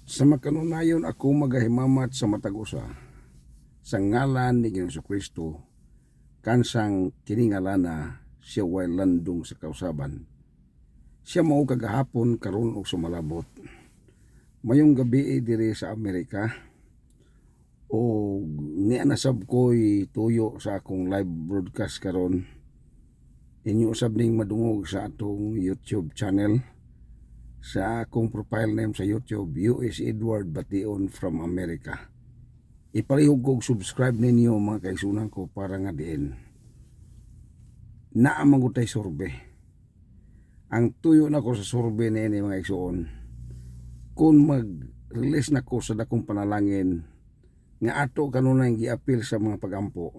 Sa makanunayon ako magahimamat sa matag usa sa ngalan ni Ginoong Kristo kansang kiningalana siya way landong sa kausaban. Siya mao kagahapon karon og sumalabot. Mayong gabi diri sa Amerika o nianasab ko'y tuyo sa akong live broadcast karon. Inyo usab ning madungog sa atong YouTube channel. Sa akong profile name sa YouTube, US Edward Bation from America. Ipalihog kog subscribe ninyo mga kaisunan ko para nga diin naamangutay survey. Ang tuyo na ko sa survey na ini mga isuon, kung mag-release na ko sa dakong panalangin nga ato kanunay gi-appeal sa mga pagampo,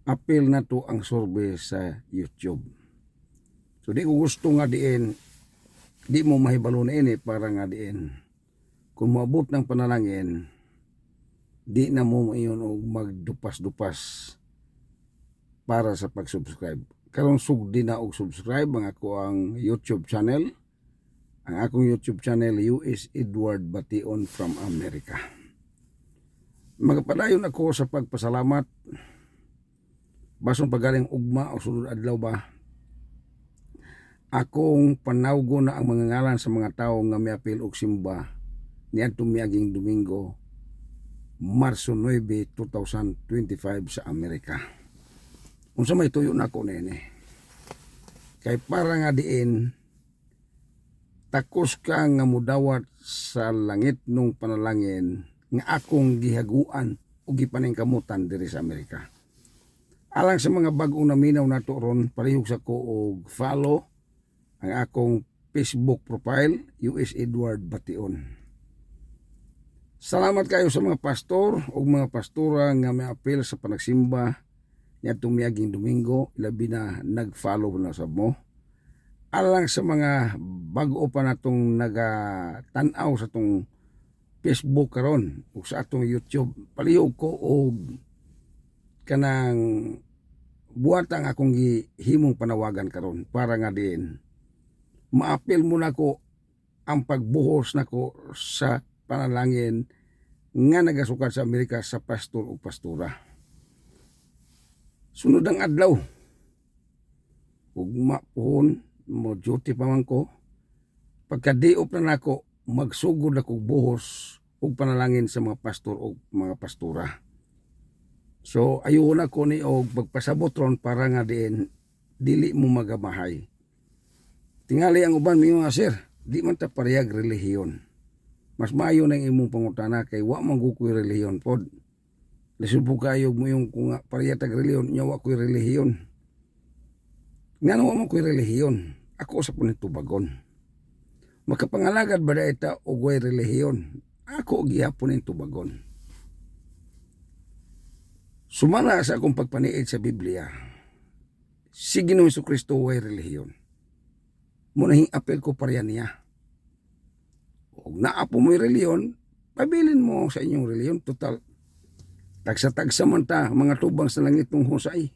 appeal na to ang survey sa YouTube. So di ko gusto nga diin di mo mahibalo na ini para nga diin kung maabot ng panalangin di na mo iyon og magdupas-dupas para sa pag-subscribe. Karon sugdi na og subscribe ang ako ang YouTube channel. Ang akong YouTube channel US Edward Bation from America. Magpadayon ako sa pagpasalamat bason pagaling ugma o sulod adlaw ba. Akong panawgo na ang mga ngalan sa mga tao nga miapil og simba niadtong miaging Domingo, Marso 9, 2025 sa Amerika. Unsa may tuyo na ako nene. Kay para nga diin takos ka nga mudawat sa langit nung panalangin nga akong gihaguan o gipaningkamutan diri sa Amerika. Alang sa mga bag-ong naminaw nato ron, palihog sa ko og follow ang akong Facebook profile, US Edward Bation. Salamat kayo sa mga pastor o mga pastora nga may appeal sa panagsimba niadtong miaging Domingo, ilabi na nag-follow na sa mo. Alang sa mga bag-o pa natong nagatanaw sa tong Facebook karon o sa atong YouTube, palihog ko og kanang buhatang akong gihimong panawagan karon para nga din maapil mo na ko ang pagbuhos na ko sa panalangin nga nagasukad sa Amerika sa pastor o pastora. Sunod ang adlaw, ugma pohon, mo duty pa man ko, pagkadiop na nako, magsugod ako buhos o panalangin sa mga pastor o mga pastora. So ayun ako ni og magpasabot ron para nga din dili mo magamahay. Tingali ang uban mi mga sir, di man ta parehag relihiyon. Mas maayo nang imong pangutana kay wa man gukoy relihiyon pod. Lisod po kayo mo yung kung parehag tag relihiyon, nya wa koy relihiyon. Ngano wa man koy relihiyon? Ako sa punin tubagon. Makapangalagad ba ita og way relihiyon? Ako gihapon ning tubagon. Sumala sa akong pagpaniid sa Biblia, si Ginoong Jesucristo way relihiyon. Munahing apel ko pareha niya. Huwag naapo mo'y reliyon, pabilin mo sa inyong reliyon. Total, tagsa-tagsa man ta, mga tubang sa langit ng husay.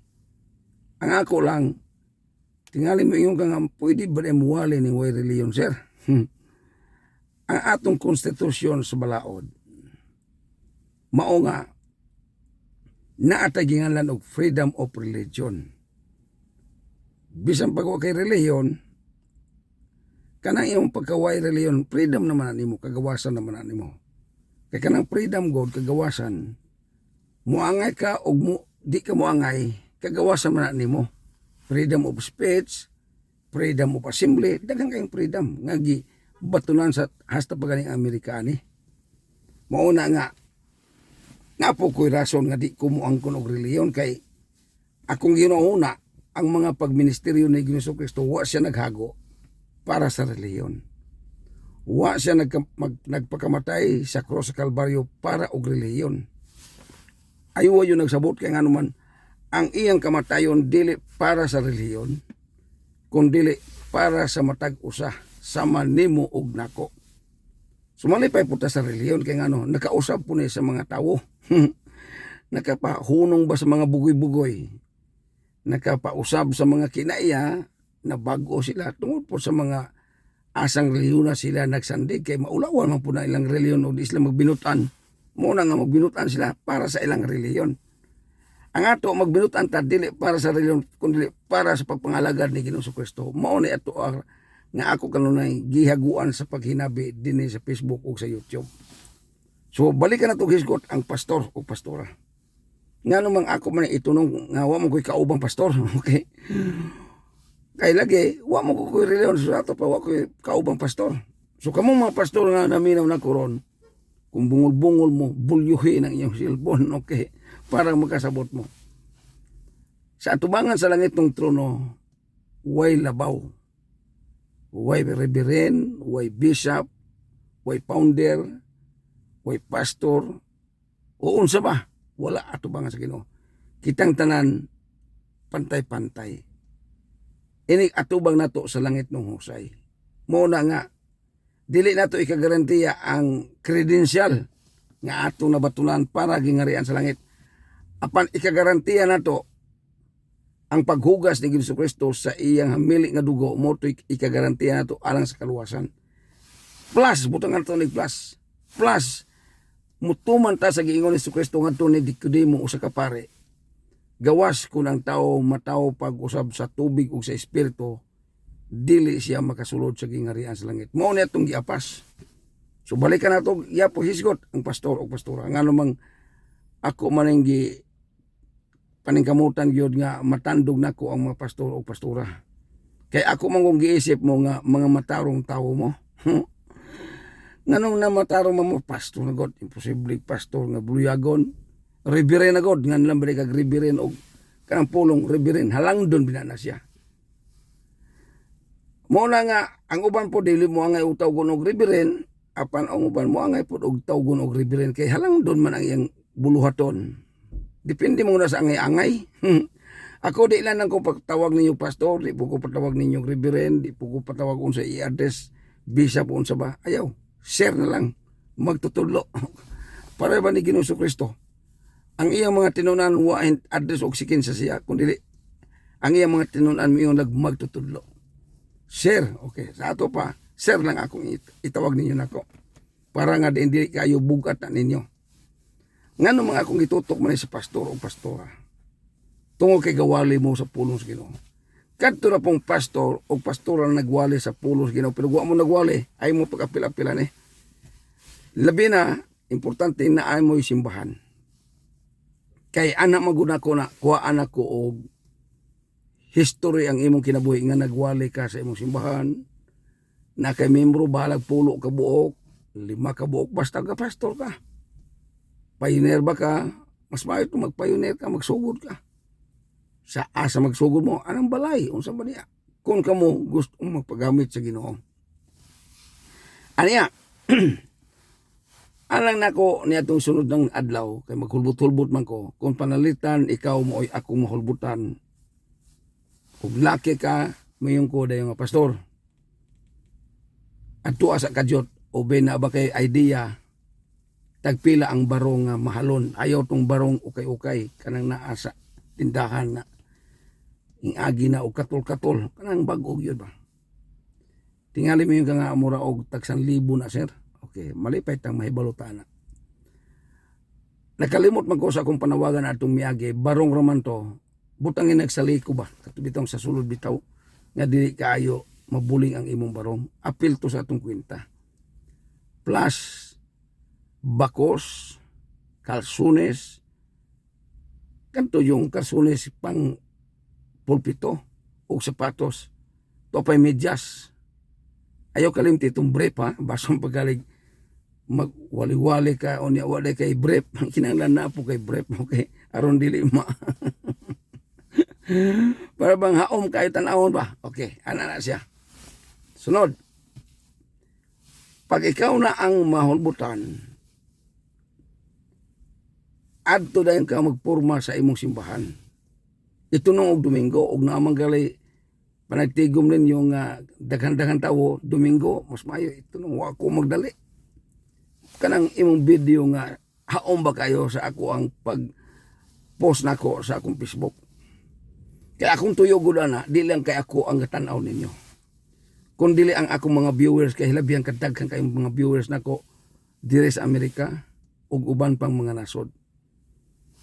Ang ako lang, tingali mo yung kang pwede ba na muwali ni way reliyon, sir? Ang atong konstitusyon sa balaod, mao nga, naatagingan og freedom of religion. Bisan pagwa kay reliyon, kanang imong pagkaway reliyon, freedom naman nimo, kagawasan naman nimo. Kay kanang freedom God, kagawasan, muangay ka o di ka muangay, kagawasan man nimo. Freedom of speech, freedom of assembly, daghang kayong freedom. Nga batunan sa hasta pagaling Amerikani. Mauna nga, napo ko'y rason nga di ko muangkon og reliyon kay akong ginauna ang mga pagministeryo ni Ginoong Kristo, wa siya naghago para sa reliyon. Wa siya nagpakamatay sa cross sa Kalbaryo para og reliyon. Ayaw yun nagsabot kay nga naman ang iyang kamatayon dili para sa reliyon, kundi para sa matag usa sama nimo og nako. Sumalipay po ta sa reliyon kay nga nakausap po niya sa mga tao. Nakapahunong ba sa mga bugoy-bugoy? Nakapausab sa mga kinaiya na bago sila tungod po sa mga asang reliyon na sila nagsandig kay maulawan man po na ilang reliyon o di sila magbinutan. Muna nga magbinutan sila para sa ilang reliyon. Ang ato magbinutan ta dili para sa reliyon kundi para sa pagpangalagad ni Ginoong Kristo. Mao ni ato nga ako kanunay gihaguan sa paghinabi dinhi sa Facebook o sa YouTube. So balikan na to hisgot ang pastor o pastora. Nga namang ako man itunong nga wa mo ko'y kaubang pastor, okay? Kay lagi, wa mo ko'y reliyon sa ato pa, wa ko'y kaubang pastor. So kamong mga pastor nga naminaw na koron, kung bungol-bungol mo, bulyuhin ang iyong cellphone, okay? Para makasabot mo. Sa atubangan sa langit ng trono, way labaw, way reverend, way bishop, way founder, way pastor, o unsa ba? Wala atubangan sa Ginoo. Kitang tanan pantay-pantay. Ini atubang nato sa langit ng husay. Muna nga dili nato ikagarantiya ang credential nga ato nabatulan para gingarian sa langit. Apan ikagarantiya nato ang paghugas ni Ginoong Kristo sa iyang hamili nga dugo, mo to ikagarantiya nato alang sa kaluwasan. Plus butang nato ni plus mutuman ta sa giingon ni Kristo ngadto ni Nikodemo usa ka pare. Gawas kun ang tao mataw pag-usab sa tubig ug sa espiritu, dili siya makasulod sa gingarian sa langit. Mao ni atong giapas. So balikan nato yapo hisgot ang pastor o pastora. Nga namang ako maning gi paningkamutan gyud nga matandog nako ang mga pastor o pastora. Kay ako man kung giisip mo nga mga matarong tawo mo. Nganong namataro mo pastor na God, imposible pastor nga buluyagon, reverend na God, nga nilang balik kag reverend o kanang pulong reverend, halang doon binana siya. Muna nga, ang uban po dili mo angay utaw og reverend, apan ang uban mo angay po og tawgon og reverend, kay halang doon man ang iyang buluhaton. Depende mo na sa angay-angay. Ako di lang ko pagtawag ninyo pastor, di po ko patawag ninyo reverend, di po ko patawag unsa i-address, bishop unsa ba, ayaw. Share na lang, magtutudlo. Para ba ni Ginoong Kristo? Ang iyang mga tinunan wa address og sikin sa siya, kundi ang iyang mga tinunan mo yung magtutudlo. Share, okay. Sa ato pa, share lang akong itawag ninyo nako. Para nga hindi kayo bugat na ninyo. Nga naman akong itutok man sa pastor o pastora. Tungo kay gawali mo sa pulong sa Ginoo. Kadto na pong pastor o pastora na nagwali sa pulos Ginoo, pero wa mo nagwali ay mo pagapil-apilan labi na importante na ay mo simbahan kay anak maguna ko na kuha anak ko og history ang imong kinabuhi nga nagwali ka sa imong simbahan na kay membro balag pulo ka buok 5 ka buok basta ka pastor ka pioneer ba ka mas maayo to magpioneer ka magsugod ka sa asa magsugod mo anang balay unsa ba niya kung kamo gusto magpagamit sa Ginoo aniya alang nako niya tong sunod ng adlaw kay maghulbot-hulbot man ko kung panalitan ikaw mo ay ako mahulbutan ug laki ka mayong ko dayon nga pastor adto sa kadyot o na ba kay idea tagpila ang barong nga mahalon ayaw tong barong ukay-ukay kanang naa sa tindahan na ing agi na og katol-katol kanang bag-og yun ba tingali mo yung nga mura og tag 1,000 na sir okay malipay tang mahibalutan na nakalimot man ko sa akong panawagan atong miagi barong raman to butangin nagsaliko ba katubitong sa sulod bitaw nga dili kaayo mabuling ang imong barong apil to sa atong kwenta plus bakos kalsunes kanto yung kalsunes pang pulpito o sapatos topay medyas ayaw kalimti itong brief ha basong pagalig magwali-wali ka o niya wali kay brief kinanglan na po kay brief okay aron dili ma para bang haom kayo tanawon ba okay ana na siya sunod pag ikaw na ang mahulbutan adto dayon ka magporma sa imong simbahan ito nung og Domingo og naamang galay panagtigom ninyo nga daghan-daghan tawo Domingo mas maayo ito nung wa ko magdali kanang imong video nga haom ba kayo sa ako ang pag post nako sa akong Facebook kay akong tuyo gud na di lang kay ako ang tan-aw ninyo Kung dili ang akong mga viewers kay hilabihan kadaghan kay mga viewers nako dire sa Amerika ug uban pang mga nasod.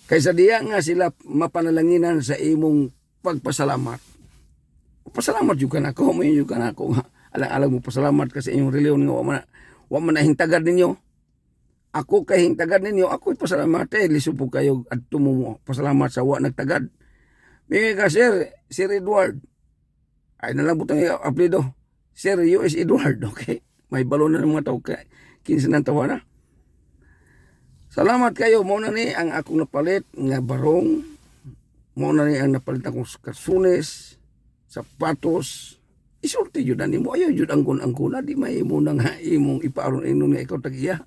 Kaysa diya nga sila mapanalanginan sa imong pagpasalamat. Pasalamat jud ka nako, mo jud ka nako nga alang-alang mo pasalamat ka sa inyong reliyon nga wa man nahintagad ninyo. Ako kay hintagad ninyo, ako'y pasalamat lisod po kayo adto mo pasalamat sa wa nagtagad. May ka sir, Sir Edward. Ay na lang butang apelyido. Sir US Edward, okay? May balon na ng mga tao kay 15 ng tawa na. Salamat kayo, mo na ni ang akong napalit nga barong. Mo na ni ang napalit akong kasunes, sapatos. Isulti yun na ni mo. Ayaw yun ang kuna. Di may mo na nga imong ipaaron inon nga ikaw tag-iya.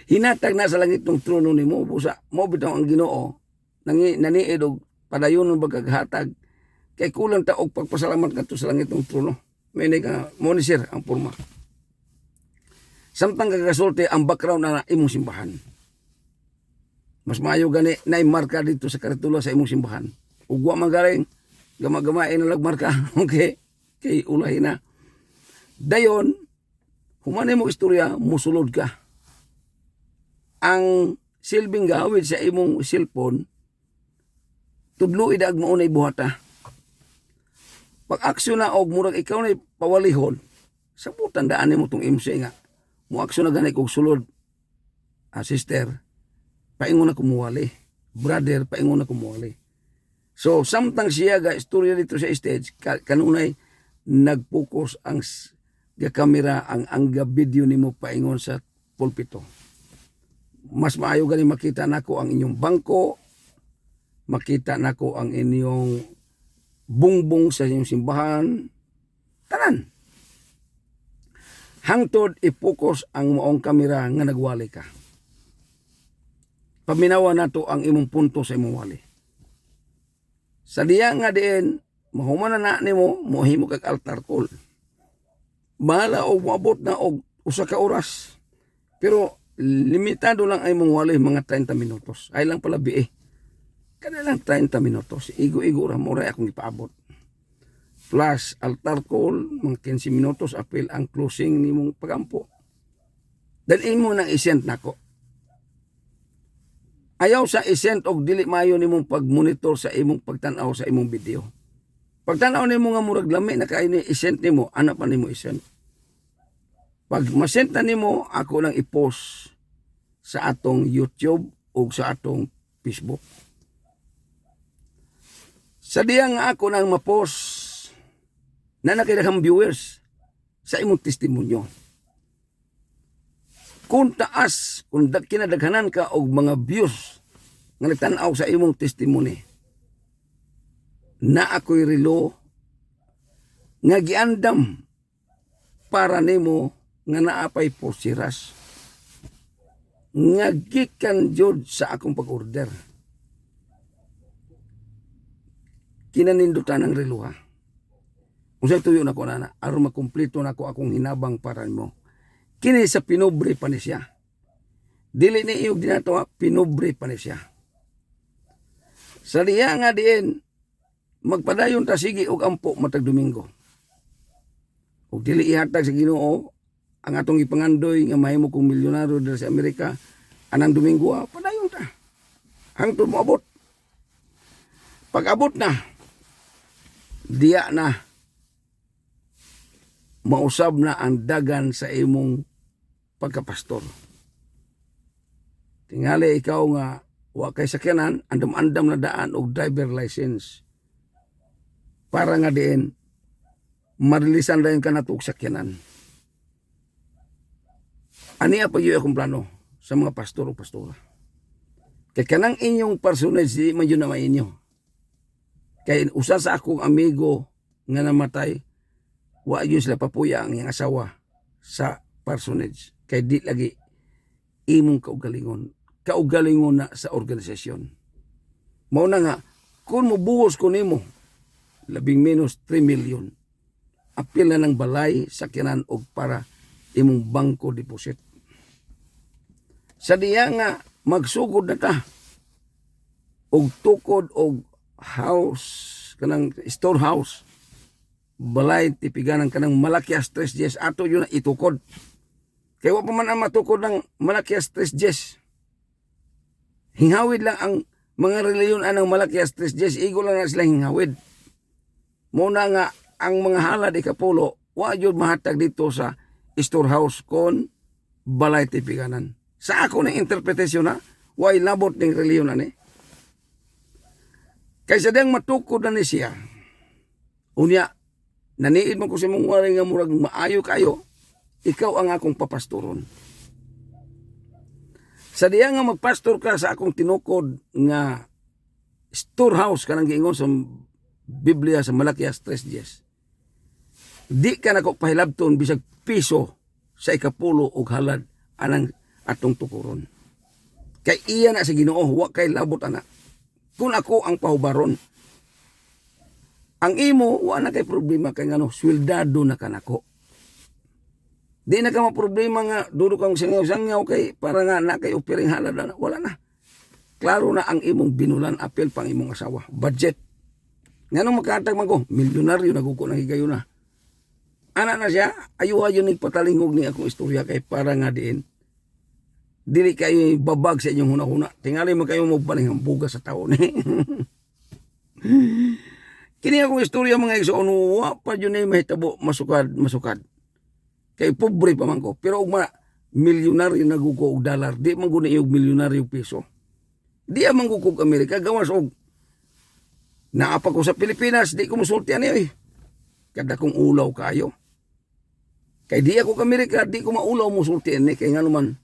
Hinatag na sa langit ng trono ni mo. Busa, mo bitaw ang Ginoo. Naniid og padayon ng bagaghatag. Kay kulang ta og pagpasalamat kadto sa langit ng trono. May ka mo ni sir ang porma. Samtang kagasulti ang background na imong simbahan. Mas maayo gani na marka dito sa karatula sa imong simbahan. Ug wa man galing gama-gamain na lagmarka. Okay? Kay ulahin na. Dayon, humanay mo istorya, musulod ka. Ang silbing gawid sa imong cellphone, tudlo idag maunay buhata. Pag-aksyon na og murag ikaw na pawalihon, sabutan daan mo tong MC nga. Mo-aksyon na ganay kog sulod. Sister, paingon na kumuwali. Brother, paingon na kumuwali. So, samtang siya ga istorya dito sa stage, kanunay nag-focus ang kamera ang video nimo paingon sa pulpito. Mas maayo gani makita nako ang inyong bangko, makita nako ang inyong bungbong sa inyong simbahan, tanan. Hangtod i-focus ang maong kamera nga nagwali ka. Paminawa nato ang imong punto sa imong wali. Sa diya nga diin, mahuman na nimo, mohimo kag altar call. Bahala og moabot na og usa ka oras. Pero limitado lang ay mong wali mga 30 minutos. Ay lang pala bie. Kada lang 30 minutos. Igo-igo ra mo ra akong ipaabot. Plus altar call, mga 15 minutos apil ang closing nimong pagampo. Dalhin mo nang isend nako. Ayaw sa isend og dili maayo nimong pag-monitor sa imong pagtan-aw sa imong video. Pagtan-aw nimo nga murag lami na kay ni isend nimo, ana pa nimo isend. Pag masend na nimo, ako lang i-post sa atong YouTube o sa atong Facebook. Sa diya nga ako nang ma-post na nakilahang viewers sa imong testimonyo. Kung taas, kung kinadaghanan ka og mga views nga nagtanaw sa imong testimony, na ako'y relo nga giandam para nimo nga naapay porsiras nga gikan jud sa akong pag-order. Kinanindutan ang relo ha. Unsay tuyo na ko na aron makumpleto na ko akong hinabang para nimo. Kini sa pinobre pa ni siya. Dili ni iyog dinatawa, pinobre pa ni siya. Sa diya nga diin, magpadayon ta sige og ampo matag Domingo. Ug dili ihatag sa Ginoo ang atong ipangandoy nga mahimo kong milyonaryo diri sa Amerika anang Domingo, padayon ta. Hangtod mo abot. Pag abot na, diya na mausab na ang dagan sa imong pagkapastor. Tingali ikaw nga wa kay sakyanan, andam-andam na daan og driver license. Para nga diin marilisan dayon ka nato og sakyanan. Aniya pa yung akong plano sa mga pastor o pastora. Kay kanang inyong personage di man yun na mainyo. Kay usa sa akong amigo nga namatay, wa yun sila papuya ang iyang asawa sa personage. Kay di lagi imong kaugalingon na sa organisasyon. Mao na nga, kung mubuhos ko nimo, labing minus 3 million, apil na ng balay, sakyanan og para imong bangko deposit. Sa diya nga, magsugod na ta, og tukod og house, kanang storehouse, balay tipiganan kanang Malakias 3:10 ato yun na itukod. Kaya wa pa man ang matukod ng Malakias 3:10. Hinghawid lang ang mga reliyon anang Malakias 3:10, igo lang na sila hinghawid. Muna nga ang mga halad ikapulo, wa jud mahatag dito sa storehouse kon balay tipiganan. Sa ako ng interpretasyon na, way labot ng reliyon ani. Kaysa diyang matukod na ni siya, unya, naniid mo ko sa mong wari nga murag maayo kayo, ikaw ang akong papastoron. Sa diya nga magpastor ka sa akong tinukod nga storehouse kanang giingon sa Biblia sa Malakias 3:10. Di ka nako pahilabton bisag piso sa ikapulo og halad anang atong tukuron. Kay iya na sa Ginoo, wa kay labot ana. Kung ako ang pahubaron, ang imo wa na kay problema kay ngano sweldado na kanako. Di na ka problema nga duro kang sangyaw-sangyaw kay para nga na kay opiring halad na wala na. Klaro na ang imong binulan apel pang imong asawa. Budget. Nganong makatag man ko, milyonaryo naguko na higayon na. Ana na siya, ayo-ayo ni patalingog ni akong istorya kay para nga diin. Dili kayo babag sa inyong huna-huna. Tingali mo kayo magbaling ang buga sa taon. Kini akong istorya mga igsoon, wa pa yun ay mahitabo masukad. Kay pobre pa man ko. Pero ugma, milyonaryo naguko og dollar. Di man guna yung milyonaryo piso. Di amang gukog Amerika. Gawas og naapa ko sa Pilipinas. Di ko musultian niyo eh. Kada kong ulaw kayo. Kay di ako Amerika. Di ko maulaw musultian ni. Kay nga naman,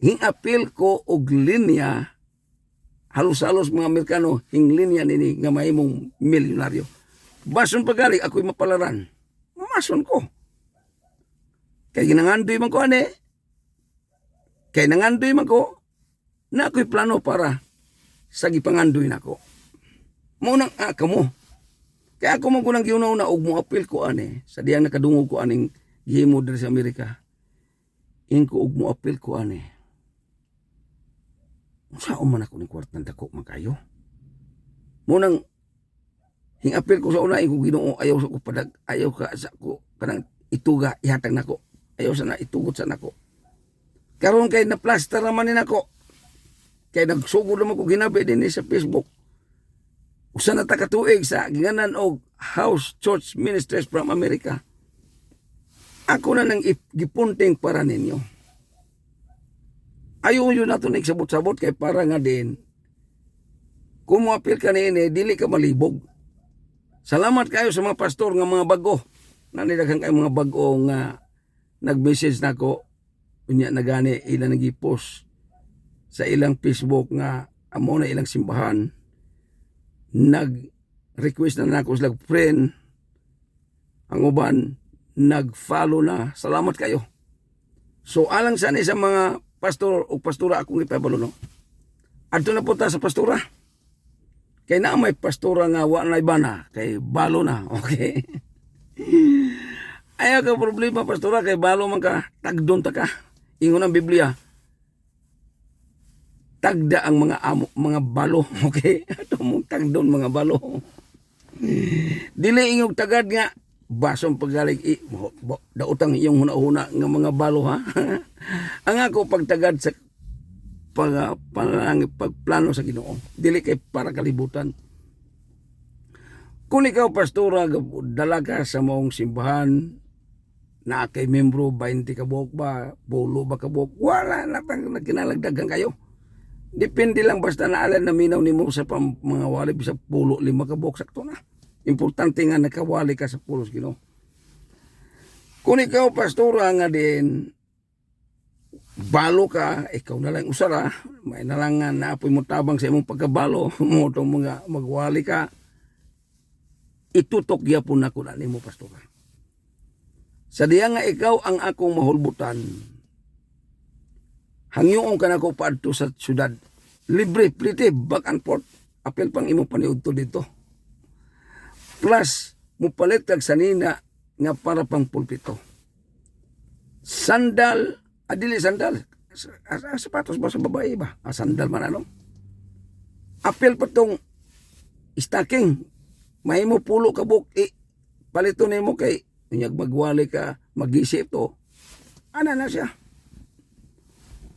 hingapil ko og linya. Halos-halos mga Amerikano, hinglinya nini nga mahimong milyonaryo. Bason pagaling, ako'y mapalaran. Mason ko. Kay ginangandoy man ko ane. Kay nangandoy man ko, na ako'y plano para sa gipangandoy na ko. Maunang kamo. Kaya ako man ko nang giunaw na og mo apil ko ane, sa diyang nakadungog ko aning gihimo diri sa Amerika. Inko og mo apil ko ane. Saan man ako ng kwartang dako man kayo? Munang hingapil ko sa una, ko Ginoo, ayaw sa ko padag, ayaw ka sa ko, kanang ituga, ihatag nako. Ayaw sa na, itugot sa nako. Karon kay na-plaster naman ni nako. Kay nagsugod naman ko ginabi din sa Facebook. Usa na takatuig sa ginganan og House Church Ministries from America. Ako na nang gipunting para ninyo. Ayaw yun nato nagsabot-sabot kay para nga din. Kung mo apil ka niini, dili ka malibog. Salamat kayo sa mga pastor nga mga bago. Nanidaghang kayo mga bago nga nag-message na ko. Unya na gani ilang nag-post sa ilang Facebook nga amo na ilang simbahan. Nag-request na ako sila friend. Ang uban, nag-follow na. Salamat kayo. So alang sani sa mga pastor o pastora akong ipabalo no. Adto na po ta sa pastora. Kay na may pastora nga wa na ibana kay balo na. Okay. Ayaw ka problema pastora kay balo man ka, tagdon ta ka. Ingon ang Biblia. Tagda ang mga balo. Okay. Ato mong tagdon mga balo. Dili ingog tagad nga basong paggalig dautang iyong huna-huna nga mga balo ha. Ang ako pagtagad sa pagplano sa Ginoo dili kay para kalibutan. Kung ikaw pastora dalaga sa mong simbahan na kay membro 20 ka buok ba, 10 ba ka buok, wala na pang nagkinalagdagan kayo. Depende lang basta naalan na minaw nimo sa mga wali bisa 10 5 ka buok sakto na. Importante nga nakawali ka sa pulos Ginoo. Kung ikaw pastora nga din balo ka, ikaw na lang usara, may nalangan na apoy mo tabang sa imong pagkabalo, mo itong mga magwali ka, itutok gyapon ako na nimo pastora. Sa diya nga ikaw ang akong mahulbutan, hangyoon ka na ko paadto sa syudad, libre, plite, back and forth, apel pang imo paniudto dito. Plus, mupalit kag sanina nga para pang pulpito. Sandal, adili sandal. Sapatos ba sa babae ba? Sandal man ano? Apel pa tong stocking. May mo pulo ka buok, palito nimo kay unyag magwali ka mag-isip to. Ana na siya.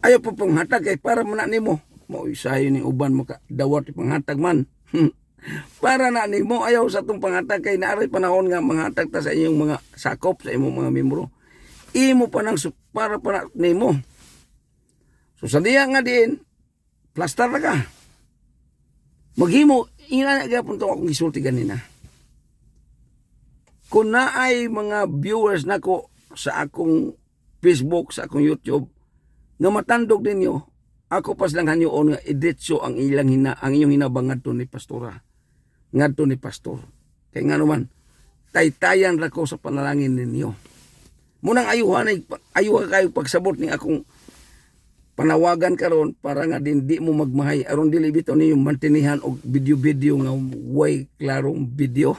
Ayaw pa panghatag kay para man na nimo. Mao isayo ni uban mo ka dawat panghatag man. Para na nimo ayaw sa tong panghatag kay naaray panahon nga manghatag ta sa inyong mga sakop sa imong mga membro. Imo pa nang para pa na nimo. So sa diya nga din plaster na ka. Maghimo ina gyapon to akong gisulti ganina. Kung naay mga viewers nako sa akong Facebook, sa akong YouTube nga matandog ninyo, ako pas lang hanyoon nga idetso ang ang inyong hinabang ngadto ni pastora. Ngadto ni pastor. Kay nga naman taytayan ra ko sa panalangin ninyo. Munang ayuhan kayo pagsabot ni akong panawagan karon para nga din di mo magmahay aron dili bitaw ninyo mantinihan og video nga way klarong video.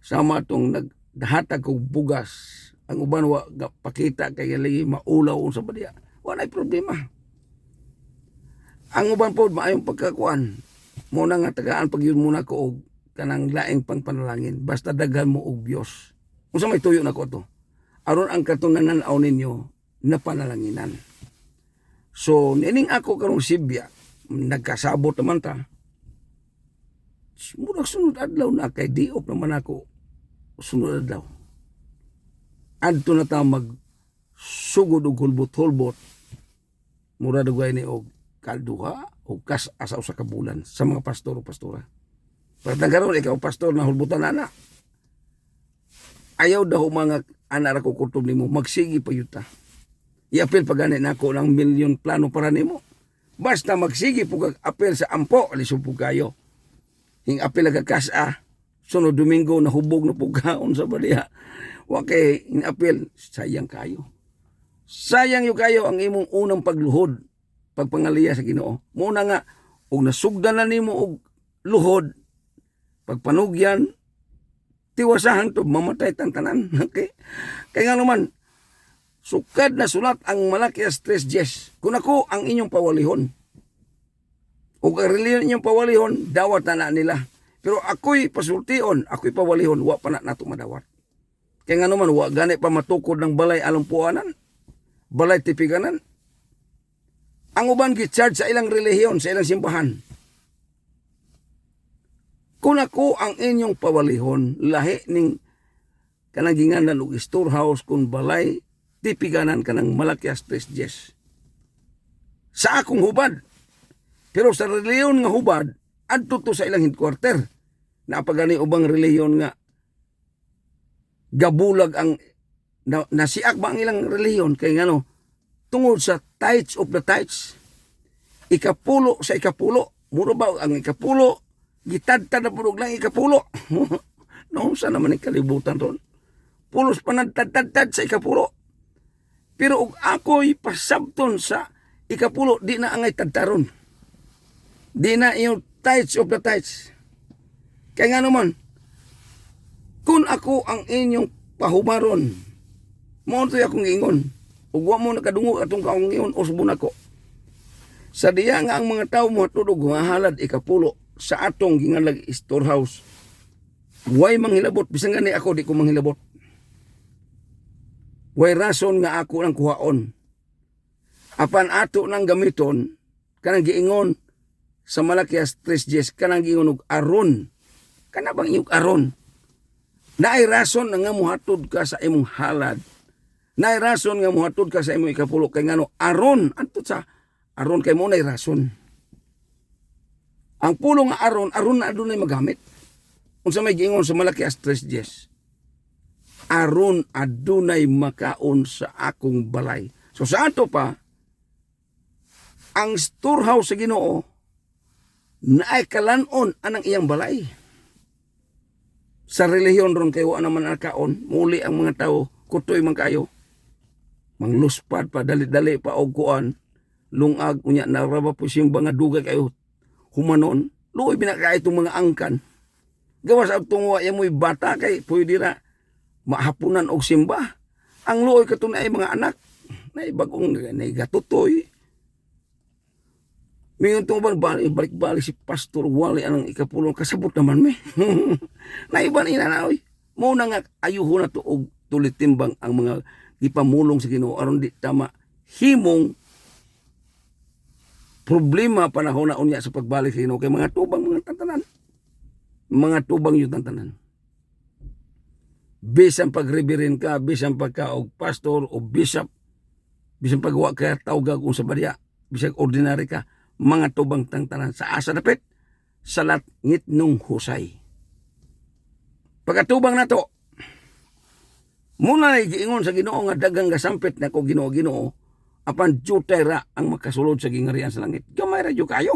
Sama tong naghatag og bugas. Ang uban wa pakita kay lagi maulaw sa badya. Walay problema. Ang uban pod maayong pagkakuan. Muna nga tagaan pag yun muna ko og kanang laing pangpanalangin. Basta daghan mo og Dios. Unsa may tuyo nako to? Aron ang katunanan-aw ninyo na panalanginan. So nining ako karong Sibya nagkasabot naman ta. Murag sunod adlaw na kay diop naman ako sunod adlaw. Adto na ta mag sugod og hulbot-hulbot. Mura dugay ni og kalduha o kas asa usa ka bulan sa mga pastor o pastora. Pagka karon ikaw pastor na hulbutan ana. Ayaw daw mga anak ko kutob nimo magsigi pa yuta. I-apel pa gani nako ng milyon plano para nimo. Basta magsigi pug apel sa ampo lisod pug kayo. Hing apel aga kasa sunod Domingo na hubog na pugkaon sa badiha. Wa kay in-apel sayang kayo. Sayang yu kayo ang imong unang pagluhod pagpangaliya sa Ginoo. Muna nga og nasugdan na nimo og luhod pagpanugyan tiwasahan to mamatay tang tanan. Okay? Kaya nga naman sukad na sulat ang Malakias 3:10. Kung ako ang inyong pawalihon o ang reliyon inyong pawalihon, dawat na nila. Pero ako'y pasultion, ako'y pawalihon, wa pa na nato madawat. Kaya nga naman, wa gani pa matukod ng balay alumpuanan, balay tipiganan. Ang uban gicharge sa ilang relihiyon, sa ilang simbahan. Kung ako ang inyong pawalihon, lahi ning kanang og storehouse kung balay, tipiganan ka ng Malakias 3:10. Sa akong hubad. Pero sa reliyon nga hubad, adto to sa ilang headquarter. Napagani ubang reliyon nga gabulag ang nasiak ba ang ilang reliyon kay ngano tungod sa tithes of the tithes. Ikapulo sa ikapulo. Muro ba ang ikapulo? Gitadtad na pulog lang ikapulo. Noon sa naman ang kalibutan ron. Pulos panadtad-tad sa ikapulo. Pero og ako'y pasabton sa ikapulo, di na angay tadtaron. Di na yung tithes of the tithes. Kaya nga naman, kung ako ang inyong pahumaron, mo ito'y akong ingon. Ug wa mo nakadungog atong kaong ingon, usbon ako. Sa diya nga ang mga tao mo hatulog, mahalad ikapulo sa atong gingalag storehouse. Way manghilabot, bisan gani ako di ko manghilabot. Way rason nga ako nang kuhaon. Apan ato nang gamiton, kanang giingon sa Malakias 3:10, kanang giingon og aron. Kana bang iyong aron? Naay rason nga muhatod ka sa imong halad. Naay rason nga muhatod ka sa imong ikapulo kay ngano aron antud sa aron kay mo nay rason. Ang pulo nga aron na adunay magamit. Unsa may giingon sa Malakias 3:10? Aron adunay makaon sa akong balay. So sa ato pa, ang storehouse sa Ginoo naay kalanon anang iyang balay. Sa relihiyon ron kayo naman nakaon, muli ang mga tao, kutoy man kayo. Mangluspad pa, dali-dali pa og kuan, lungag, unya, naraba po simba nga dugay kayo, humanon, luoy binakay itong mga angkan. Gawas ang tungwa, yung mo'y bata kay, pwede na mahapunan og simba. Ang luoy katong ay mga anak, na ibagong nagatutoy. Mingon tong balik-balik si Pastor Wali anang ikapulong kasabot naman me. Naiban ina na oy. Mo na nga ayuho na to og tulitimbang ang mga gipamulong sa Ginoo aron di tama himong problema panahon na unya sa pagbalik sa Ginoo kay mga tubang mga tantanan. Mga tubang yung tantanan. Bisan pag-reverend ka, bisan pagka og pastor o bishop, bisan pagwa ka tawag kung sa badya, bisan ordinary ka, mga tubang tantanan sa asa dapit salat ngit nung husay. Pagkatubang na to, muna na giingon sa Ginoo nga dagang gasampit na ko Ginoo apan jutay ra ang makasulod sa gingarian sa langit. Gamay ra jud kayo.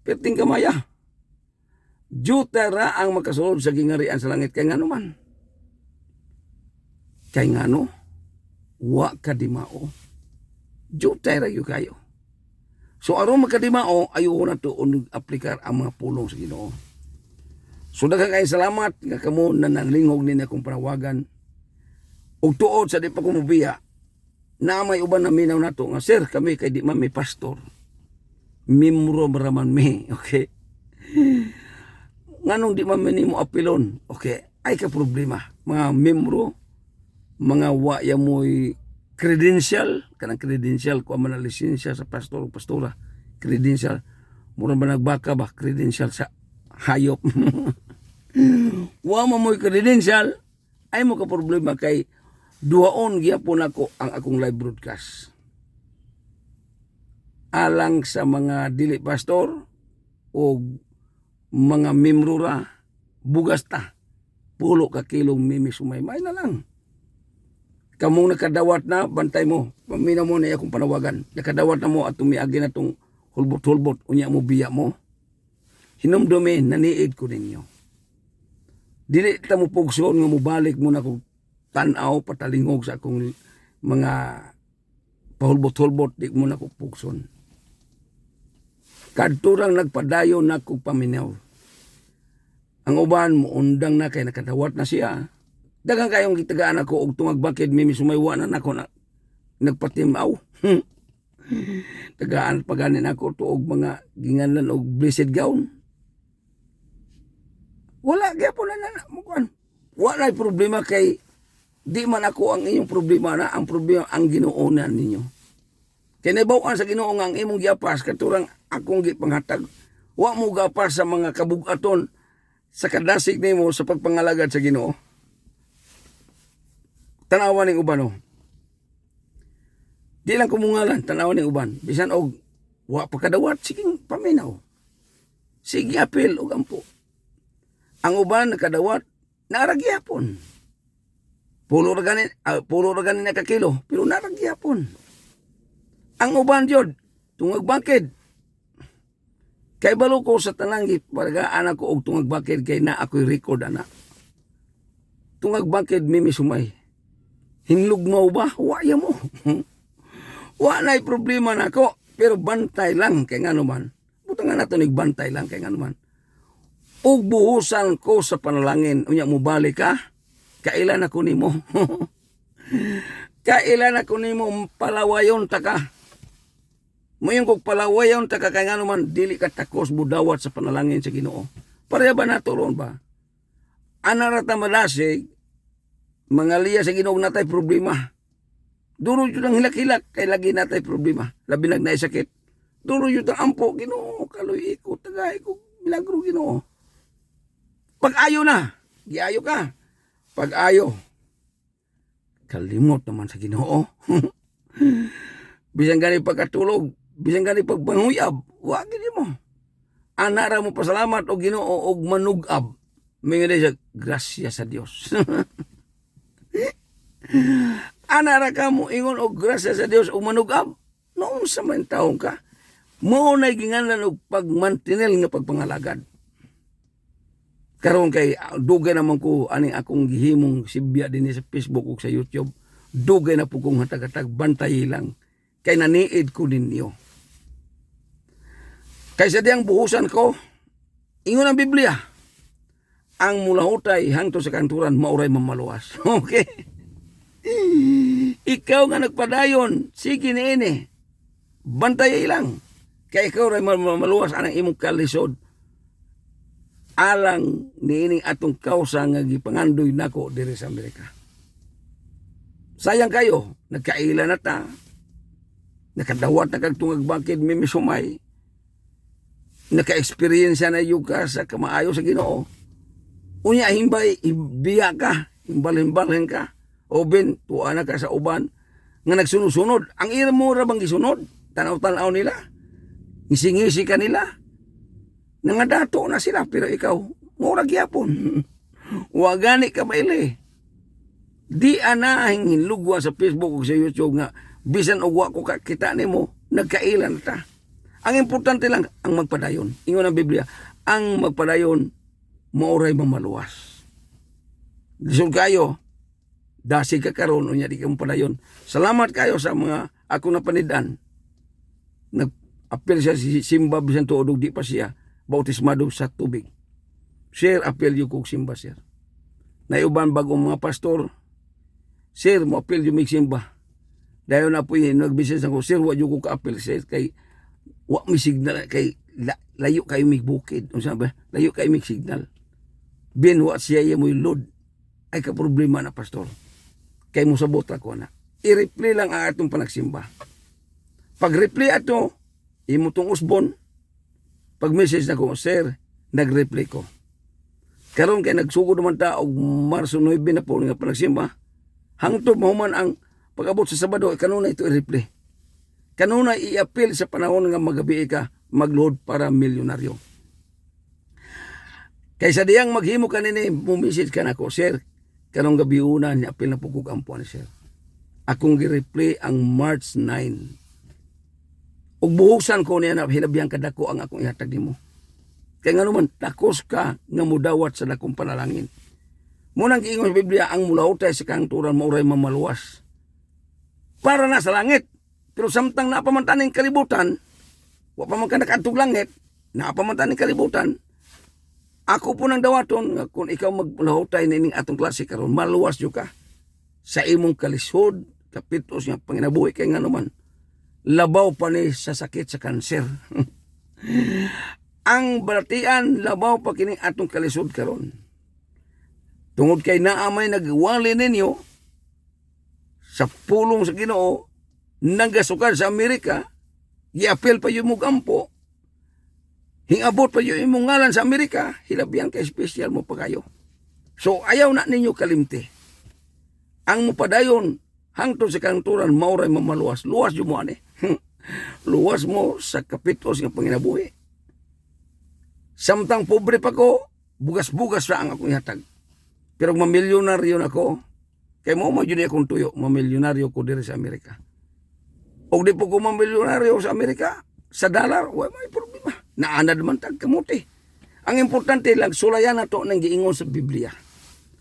Perting kamaya. Jutay ra ang makasulod sa gingarian sa langit kay ngano man. Kay ngano wa kadimao. Jutay ra jud kayo. So aron makadimao ayo na to aplikar ang mga pulong sa Ginoo. So daghang kay salamat nga kamo na nanglingog ninyo akong panawagan. Ug tuod sa di pa ko mobiya na may uban na minaw nato nga sir kami kay di man may pastor. Mimro maraman mi, okay? Nganong di man nimo apilon, okay? Ay ka problema. Mga membro, mga waya mo'y credential, kanang credential ko man na lisensya sa pastor o pastora. Credential. Mura ba nagbaka ba? Credential sa hayop. Wa mo mo'y credential, ay mo ka problema kay duhaon gyapon ako ang akong live broadcast. Alang sa mga dili pastor o mga membro ra, bugas ta. Pulo ka kilong mimi sumay-may na lang. Kamong nakadawat na, bantay mo. Paminaw mo na akong panawagan. Nakadawat na mo at tumiagi na itong hulbot-hulbot. Unya mo, biya mo. Hinumdumi, naniid ko ninyo. Dili ta mo pugson nga mo balik mo na kung tanaw, patalingog sa akong mga pahulbot-hulbot, di mo na kong pugson. Kadturang nagpadayon na kong paminaw. Ang uban mo, undang na kay nakadawat na siya. Dagang kayong gitagaan ako og tumagbakid mimi sumaywa na nako na nagpatimaw. Tagaan paganin ako to og mga ginganlan og blessed gown. Wala gyapon na mo kuan. Wala problema kay di man ako ang inyong problema na ang problema ang Ginoo na ninyo. Kay nabaw-an sa Ginoo nga ang imong giapas katurang akong gipanghatag. Wa mo gapas sa mga kabug-aton sa kadasig nimo sa pagpangalagad sa Ginoo. Tanawan ning uban oh. Di lang kumungalan, tanawan ning uban. Bisan og wa pagkadawat sige paminaw. Sige apil og ampo. Ang uban nakadawat naragyapon. Pulo ra ganin na kakilo, pero naragyapon. Ang uban jud tungag bakid. Kay balo ko sa tanang gipargaan ako og tungag bakid kay na ako'y record ana. Tungag bakid mimi sumay. Hinlug mo ba? Waya mo. Wa na'y problema na ako. Pero bantay lang kay nga naman. Buta nga nato bantay lang kay nga naman. Ug buhusan ko sa panalangin. Unya mo balik ka? Kailan ako nimo? Kailan ako nimo palawayon ta ka? Mayong kog palawayon ta ka kay nga naman dili ka takos budawat sa panalangin sa Ginoo. Pareha ba nato ron ba? Anarata malasig mga liya sa Ginoo natay problema. Duro jud ang hilak-hilak kay lagi natay problema. Labi nagnay sakit. Duro jud ang ampo Ginoo kaloy ko tagay ko milagro Ginoo. Pag-ayo na, giayo ka. Pag-ayo. Kalimot naman sa Ginoo. Bisan gani pagkatulog, bisan gani pagpanguyab, wa gid mo. Anara mo pasalamat og Ginoo og manugab. Mingon sa grasya sa Dios. Anara ka mo ingon og grasya sa Dios og manugab. Noong sa man taong ka, mao na ginganlan og pagmantinel nga pagpangalagad. Karon kay dugay naman ko aning akong gihimong sibya din sa Facebook ug sa YouTube. Dugay na po kong hatag-hatag bantay lang kay naniid ko ninyo. Kaysa diyang buhusan ko, ingon ang Biblia, ang mulahutay hangto sa kanturan mauray mamaluwas. Okay? Ikaw nga nagpadayon, sige niini. Bantay lang. Kay ikaw ray mamaluwas anang imong kalisod. alang niining atong kausa nga gipangandoy nako diri sa Amerika. Sayang kayo, nagkaila na ta. Nakadawat na kag tungag bakid mimisumay. Naka-experience na yung ka sa kamaayo sa Ginoo. Unya himbay ibiya ka, himbal-himbalhin ka. O ben tuwa na ka sa uban nga nagsunod-sunod. Ang ira mo ra bang gisunod? Tanaw-tanaw nila. Ngisi-ngisi ka nila. Nangadato na sila pero ikaw mura gyapon. Wa gani ka maili. Di ana hinlugwa sa Facebook o sa YouTube nga bisan og wa ko kita nimo nagkailan ta. Ang importante lang ang magpadayon. Ingon ang Biblia, ang magpadayon mauray mamaluwas. Lisod kayo, dasi ka karon unya di ka padayon. Salamat kayo sa mga ako na panidan. Nag-apel siya si Simba bisan tuod di pa siya bautismado sa tubig. Sir, apel yung kong Simba, sir. Naiuban bagong mga pastor, sir, mo apel yung Simba. Dahil na po yun, nag-business ako, sir, wag yung kong ka-apel, sir, kay wak may signal, kay layo kayo may bukid. Ano sabi? Layo kayo may signal. Bin, wak siya yung may load. Ay ka problema na, pastor. Kay mo sabot ako na. I-reply lang ang atong panagsimba. Pag-reply ato, imutong usbon, pag-message na ko, sir, nag-reply ko. Karon kay nagsugod naman ta og Marso 9 na po nga panagsimba. Hangtod mahuman ang pag-abot sa Sabado, kanuna ito i-reply. Kanuna i-appeal sa panahon nga magabi ka magload para milyonaryo. Kaysa diyang maghimo kanini, message ka na ko, sir, kanong gabi una ni appeal na po kong ampuan, sir. Akong gi-reply ang March 9. Ug buhusan ko niya na hilabiyang kadako ang akong ihatag nimo. Kaya nga naman, takos ka nga mudawat sa dakong panalangin. Munang giingon sa Biblia, ang mulautay sa kanturan mauray mamaluwas. Para na sa langit. Pero samtang napamantaning kalibutan, wa pa man ka nakadtog langit, napamantaning kalibutan, ako po nang dawaton, nga kung ikaw maglahutay na ining atong klase karon, maluwas yun ka. Sa imong kalisod, kapitos nga panginabuhi kay nga naman, labaw pa ni sa sakit sa kanser. Ang balatian labaw pa kining atong kalisod karon. Tungod kay naamay nagwali ninyo sa pulong sa Ginoo, nagasukad sa Amerika, giapel pa yung mugampo, hingabot pa yung imong ngalan sa Amerika, hilabyan kay special mo pa kayo. So ayaw na ninyo kalimti. Ang mupadayon hangtod sa kanturan mauray mamaluwas. Luwas yung mo ani. Luwas mo sa kapitos ng panginabuhi. Samtang pobre pa ko, bugas-bugas ra ang akong ihatag. Pero mamilyonaryo na ko, kay mo yun akong tuyo, mamilyonaryo ko diri sa Amerika. O di po ko mamilyonaryo sa Amerika, sa dollar, may problema. Naanad man tag kamuti. Ang importante lang, sulayan na to nang giingon sa Biblia.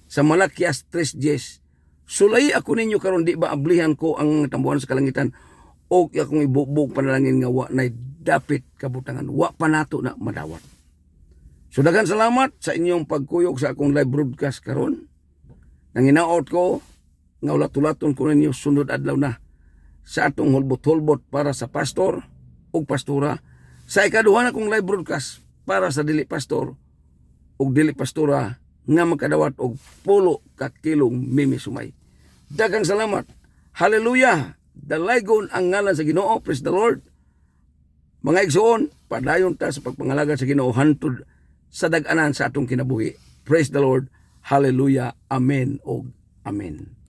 Sa Malakias 3:10, sulay ako ninyo karon di ba ablihan ko ang tambuhan sa kalangitan, o akong ibubog panalangin nga wa na dapit kabutangan, wa pa nato na madawat. So daghang salamat sa inyong pagkuyog sa akong live broadcast karon. Nanginaot ko nga ulat-ulaton ko ninyo sunod adlaw na sa atong hulbot-hulbot para sa pastor ug pastora. Sa ikaduha na akong live broadcast para sa dili pastor ug dili pastora nga makadawat og 10 ka kilong mimisumay. Daghang salamat. Hallelujah. Dalaygon ang ngalan sa Ginoo. Praise the Lord. Mga igsoon, padayon ta sa pagpangalaga sa Ginoo hantod sa dag-anan sa atong kinabuhi. Praise the Lord. Hallelujah. Amen o Amen.